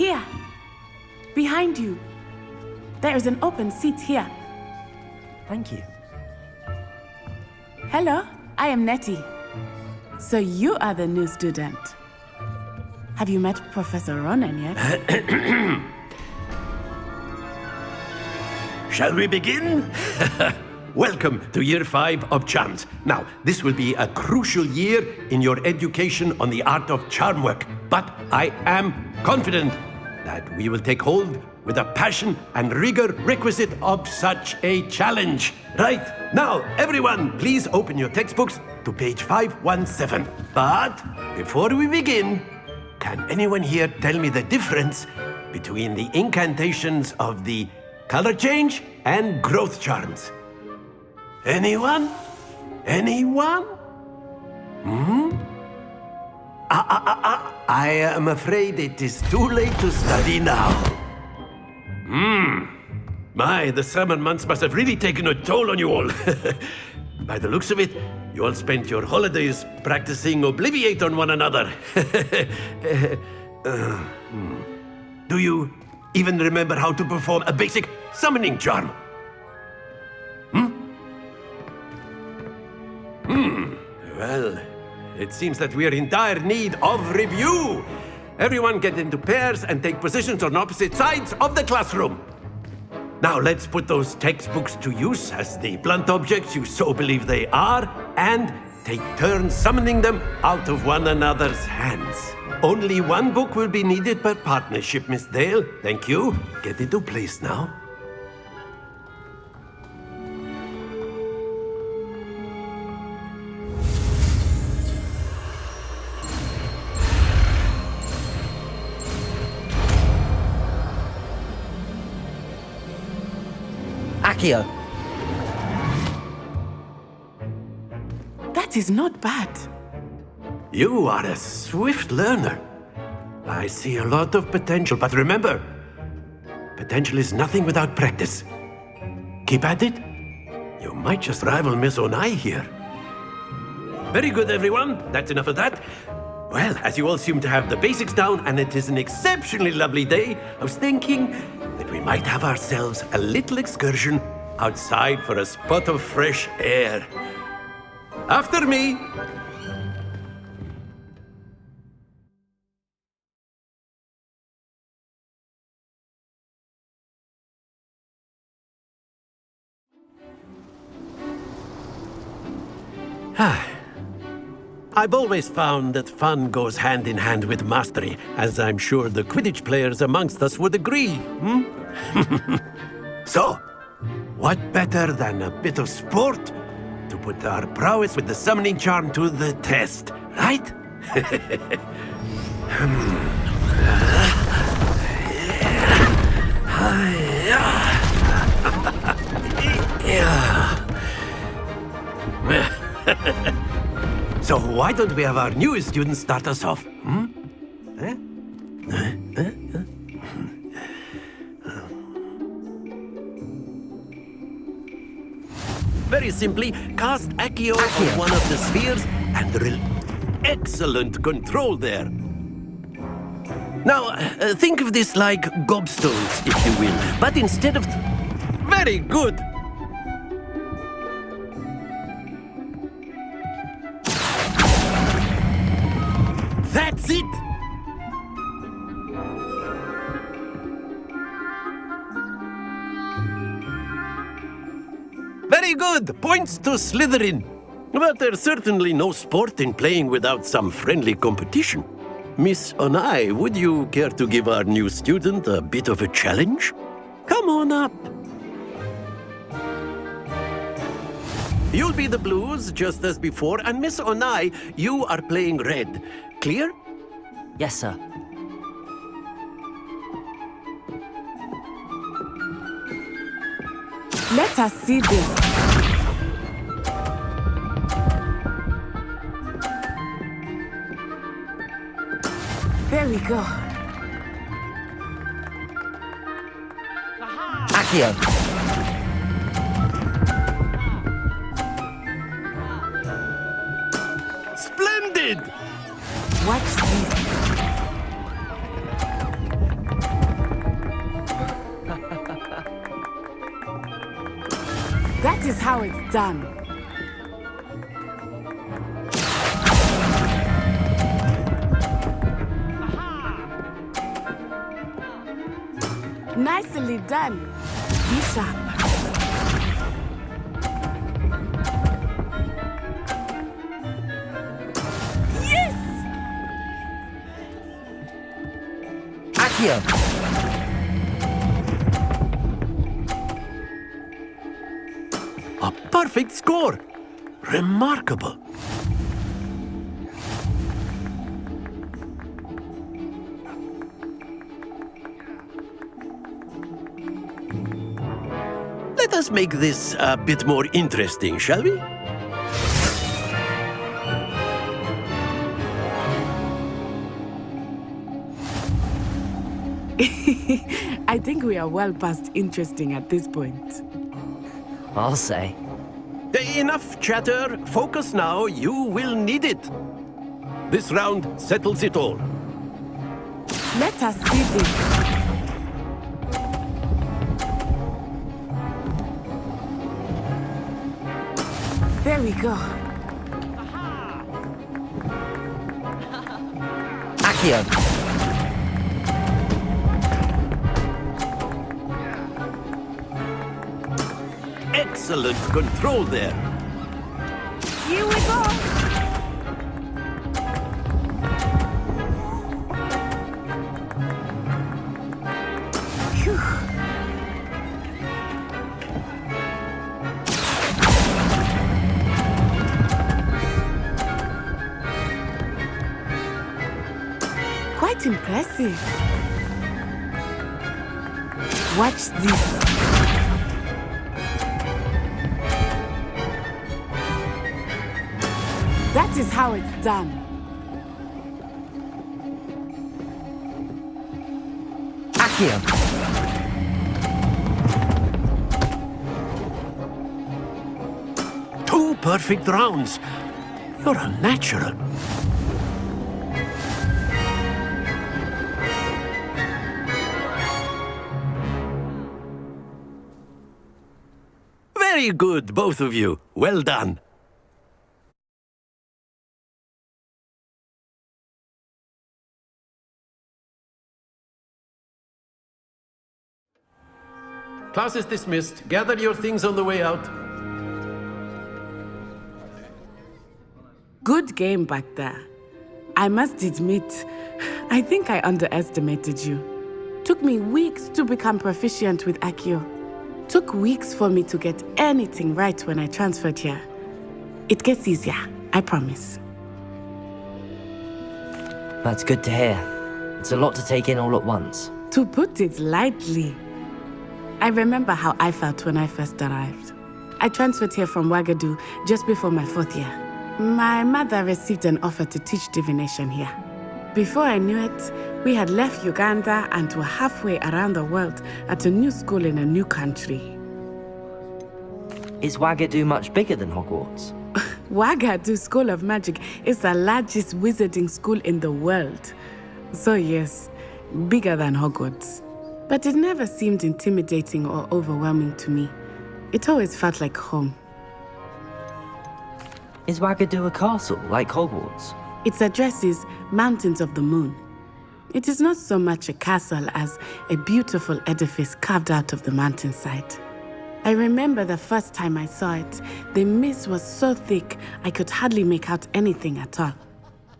Here. Behind you. There is an open seat here. Thank you. Hello, I am Nettie. So you are the new student. Have you met Professor Ronan yet? Shall we begin? Welcome to Year 5 of Charms. Now, this will be a crucial year in your education on the art of charm work, but I am confident that we will take hold with the passion and rigor requisite of such a challenge. Right, now, everyone, please open your textbooks to page 517. But before we begin, can anyone here tell me the difference between the incantations of the color change and growth charms? Anyone? Anyone? I am afraid it is too late to study now. My, the summer months must have really taken a toll on you all. By the looks of it, you all spent your holidays practicing Obliviate on one another. Do you even remember how to perform a basic summoning charm? Well, it seems that we are in dire need of review. Everyone get into pairs and take positions on opposite sides of the classroom. Now let's put those textbooks to use as the blunt objects you so believe they are, and take turns summoning them out of one another's hands. Only one book will be needed per partnership, Miss Dale. Thank you. Get into place now. Accio. That is not bad. You are a swift learner. I see a lot of potential, but remember, potential is nothing without practice. Keep at it. You might just rival Miss Onai here. Very good, everyone. That's enough of that. Well, as you all seem to have the basics down, and it is an exceptionally lovely day, I was thinking that we might have ourselves a little excursion outside for a spot of fresh air. After me. I've always found that fun goes hand in hand with mastery, as I'm sure the Quidditch players amongst us would agree. So, what better than a bit of sport to put our prowess with the summoning charm to the test, right? So why don't we have our newest student start us off? Very simply, cast Accio on one of the spheres and excellent control there. Now, think of this like gobstones, if you will, but instead of... Very good! That's it! Very good! Points to Slytherin. But there's certainly no sport in playing without some friendly competition. Miss Onai, would you care to give our new student a bit of a challenge? Come on up. You'll be the blues, just as before, and Miss Onai, you are playing red. Clear? Yes, sir. Let us see this. There we go. Accio. Splendid! Watch this. That is how it's done. Nicely done. Be sharp. Yes! Accio! A perfect score! Remarkable! Let us make this a bit more interesting, shall we? I think we are well past interesting at this point. I'll say. Enough chatter. Focus now. You will need it. This round settles it all. Let us see this. There we go. Accio! Excellent control there. Here we go. Phew. Quite impressive. Watch this. That is how it's done. Accio! Two perfect rounds. You're a natural. Very good, both of you. Well done. Class is dismissed. Gather your things on the way out. Good game back there. I must admit, I think I underestimated you. Took me weeks to become proficient with Accio. Took weeks for me to get anything right when I transferred here. It gets easier, I promise. That's good to hear. It's a lot to take in all at once. To put it lightly, I remember how I felt when I first arrived. I transferred here from Ouagadougou just before my 4th year. My mother received an offer to teach divination here. Before I knew it, we had left Uganda and were halfway around the world at a new school in a new country. Is Ouagadougou much bigger than Hogwarts? Ouagadougou School of Magic is the largest wizarding school in the world. So yes, bigger than Hogwarts. But it never seemed intimidating or overwhelming to me. It always felt like home. Is Ouagadougou a castle, like Hogwarts? Its address is Mountains of the Moon. It is not so much a castle as a beautiful edifice carved out of the mountainside. I remember the first time I saw it, the mist was so thick I could hardly make out anything at all.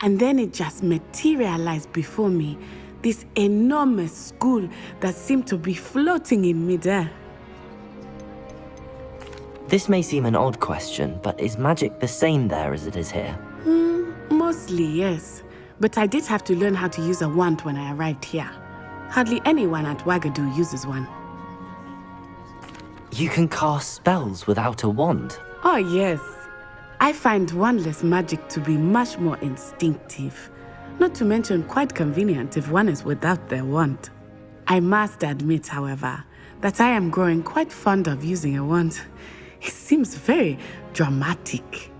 And then it just materialized before me, this enormous school that seemed to be floating in midair. This may seem an odd question, but is magic the same there as it is here? Mostly, yes. But I did have to learn how to use a wand when I arrived here. Hardly anyone at Ouagadougou uses one. You can cast spells without a wand? Oh, yes. I find wandless magic to be much more instinctive. Not to mention quite convenient if one is without their wand. I must admit, however, that I am growing quite fond of using a wand. It seems very dramatic.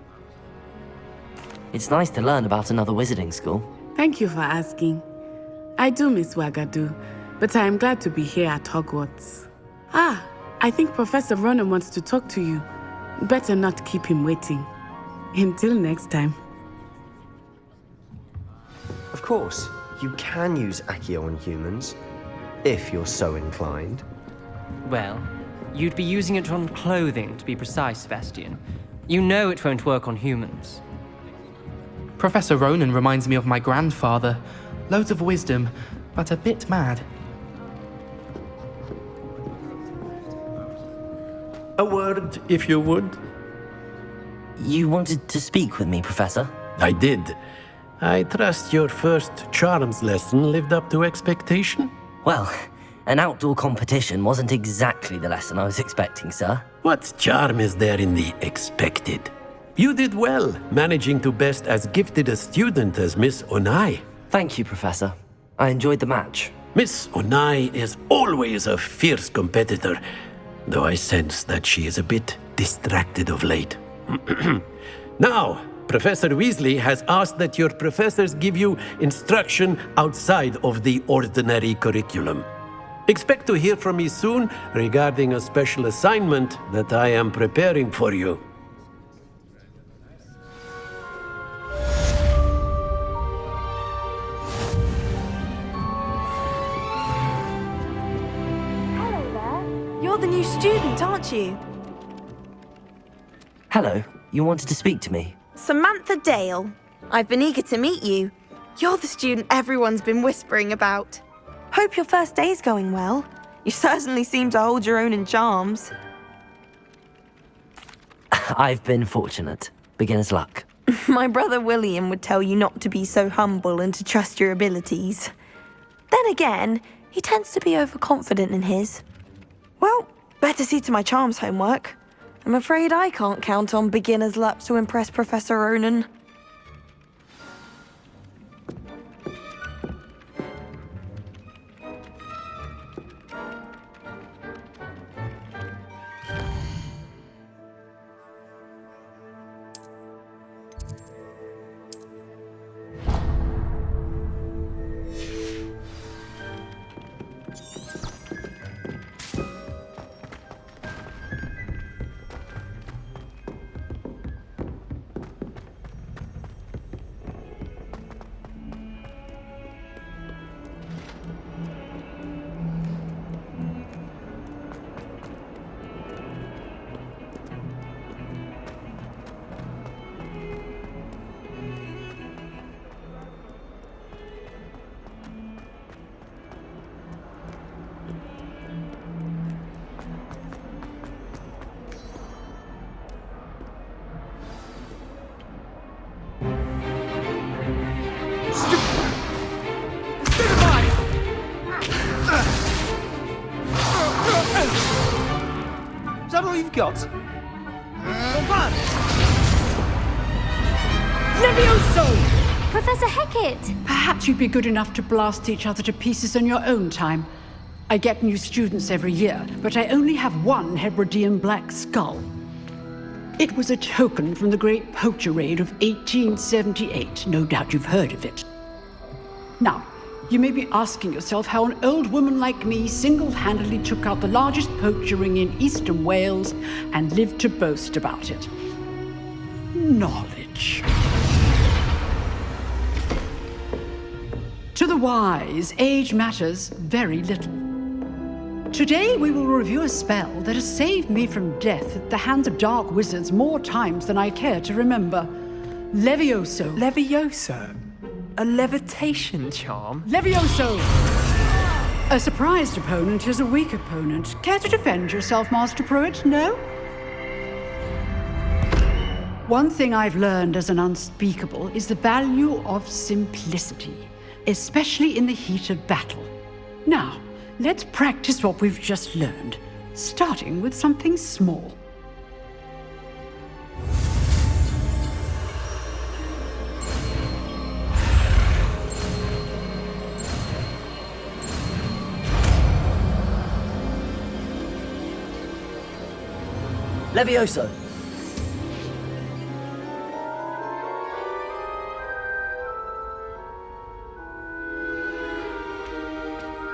It's nice to learn about another wizarding school. Thank you for asking. I do miss Ouagadougou, but I am glad to be here at Hogwarts. Ah, I think Professor Ronan wants to talk to you. Better not keep him waiting. Until next time. Of course, you can use Accio on humans, if you're so inclined. Well, you'd be using it on clothing, to be precise, Sebastian. You know it won't work on humans. Professor Ronan reminds me of my grandfather. Loads of wisdom, but a bit mad. A word, if you would. You wanted to speak with me, Professor? I did. I trust your first charms lesson lived up to expectation? Well, an outdoor competition wasn't exactly the lesson I was expecting, sir. What charm is there in the expected? You did well, managing to best as gifted a student as Miss Onai. Thank you, Professor. I enjoyed the match. Miss Onai is always a fierce competitor, though I sense that she is a bit distracted of late. Now, Professor Weasley has asked that your professors give you instruction outside of the ordinary curriculum. Expect to hear from me soon regarding a special assignment that I am preparing for you. Hello there. You're the new student, aren't you? Hello, you wanted to speak to me? Samantha Dale. I've been eager to meet you. You're the student everyone's been whispering about. Hope your first day's going well. You certainly seem to hold your own in charms. I've been fortunate. Beginner's luck. My brother William would tell you not to be so humble and to trust your abilities. Then again, he tends to be overconfident in his. Well, better see to my charms homework. I'm afraid I can't count on beginner's luck to impress Professor Ronan. Is that all you've got? Levioso! Professor Hecat! Perhaps you'd be good enough to blast each other to pieces in your own time. I get new students every year, but I only have one Hebridean black skull. It was a token from the Great Poacher Raid of 1878. No doubt you've heard of it. Now, you may be asking yourself how an old woman like me single-handedly took out the largest poacher ring in eastern Wales and lived to boast about it. Knowledge. To the wise, age matters very little. Today we will review a spell that has saved me from death at the hands of dark wizards more times than I care to remember. Levioso. Levioso? A levitation charm? Levioso! A surprised opponent is a weak opponent. Care to defend yourself, Master Pruitt? No? One thing I've learned as an unspeakable is the value of simplicity, especially in the heat of battle. Now, let's practice what we've just learned, starting with something small. Levioso!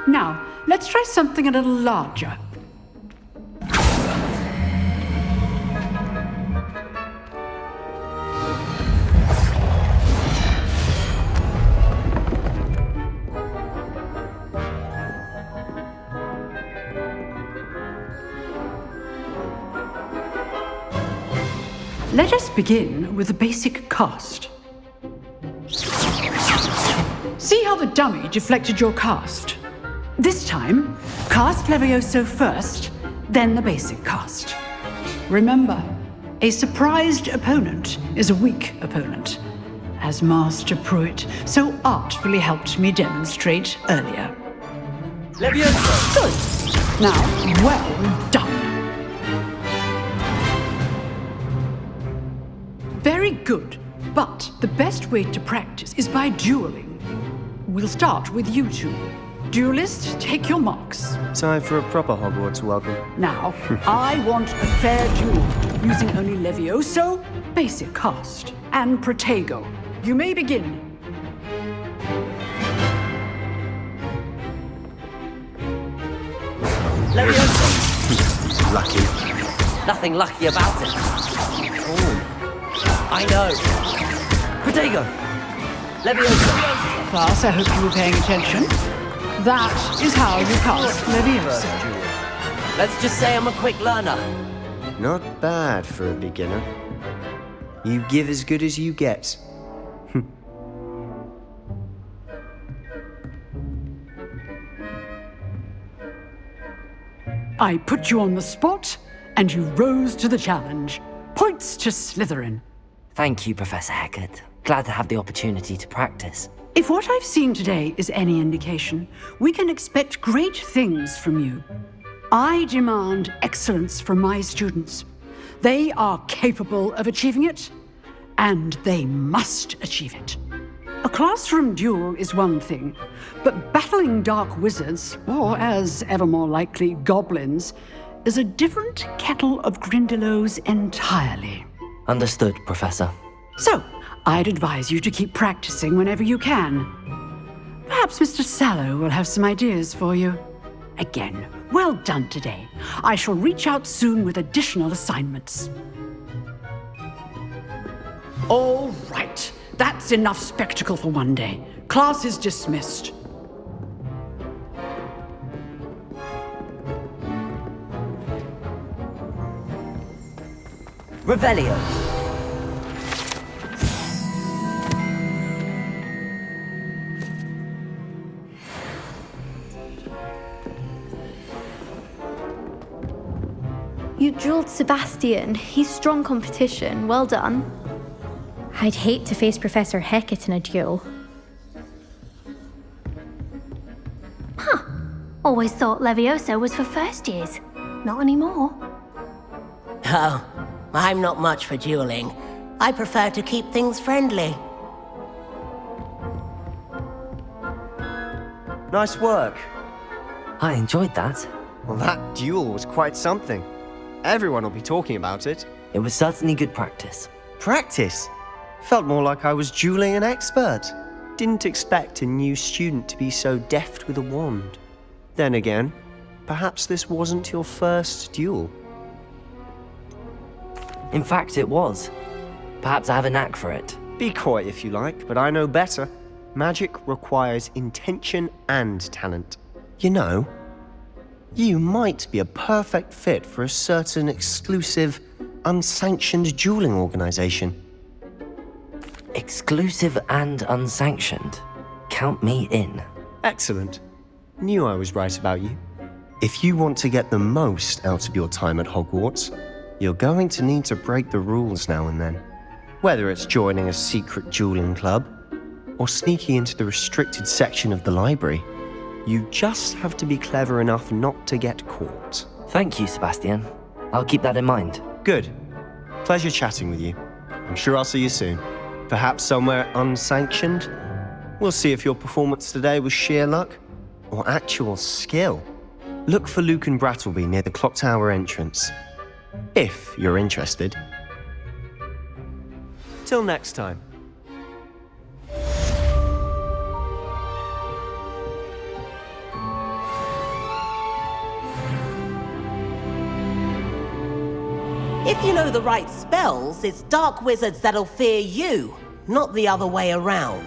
Now, let's try something a little larger. Let us begin with the basic cast. See how the dummy deflected your cast? This time, cast Levioso first, then the basic cast. Remember, a surprised opponent is a weak opponent, as Master Pruitt so artfully helped me demonstrate earlier. Levioso! Good. Now, well done. Very good, but the best way to practice is by dueling. We'll start with you two. Duelists, take your marks. Time for a proper Hogwarts welcome. Now, I want a fair duel, using only Levioso, basic cast, and Protego. You may begin. Levioso! Lucky. Nothing lucky about it. I know. Protego! Leviosa! Class, I hope you were paying attention. That is how you cast Leviosa. Let's just say I'm a quick learner. Not bad for a beginner. You give as good as you get. I put you on the spot, and you rose to the challenge. Points to Slytherin. Thank you, Professor Hecat. Glad to have the opportunity to practice. If what I've seen today is any indication, we can expect great things from you. I demand excellence from my students. They are capable of achieving it, and they must achieve it. A classroom duel is one thing, but battling dark wizards, or as ever more likely, goblins, is a different kettle of Grindylows entirely. Understood, Professor. So, I'd advise you to keep practicing whenever you can. Perhaps Mr. Sallow will have some ideas for you. Again, well done today. I shall reach out soon with additional assignments. All right. That's enough spectacle for one day. Class is dismissed. Revelio. You dueled Sebastian. He's strong competition. Well done. I'd hate to face Professor Hecat in a duel. Huh. Always thought Levioso was for first years. Not anymore. Oh, I'm not much for dueling. I prefer to keep things friendly. Nice work. I enjoyed that. Well, that duel was quite something. Everyone will be talking about it. It was certainly good practice. Practice? Felt more like I was dueling an expert. Didn't expect a new student to be so deft with a wand. Then again, perhaps this wasn't your first duel. In fact, it was. Perhaps I have a knack for it. Be coy if you like, but I know better. Magic requires intention and talent. You know, you might be a perfect fit for a certain exclusive, unsanctioned dueling organization. Exclusive and unsanctioned. Count me in. Excellent. Knew I was right about you. If you want to get the most out of your time at Hogwarts, you're going to need to break the rules now and then. Whether it's joining a secret dueling club, or sneaking into the restricted section of the library, you just have to be clever enough not to get caught. Thank you, Sebastian. I'll keep that in mind. Good. Pleasure chatting with you. I'm sure I'll see you soon. Perhaps somewhere unsanctioned? We'll see if your performance today was sheer luck or actual skill. Look for Luke and Brattleby near the clock tower entrance, if you're interested. Till next time. If you know the right spells, it's dark wizards that'll fear you, not the other way around.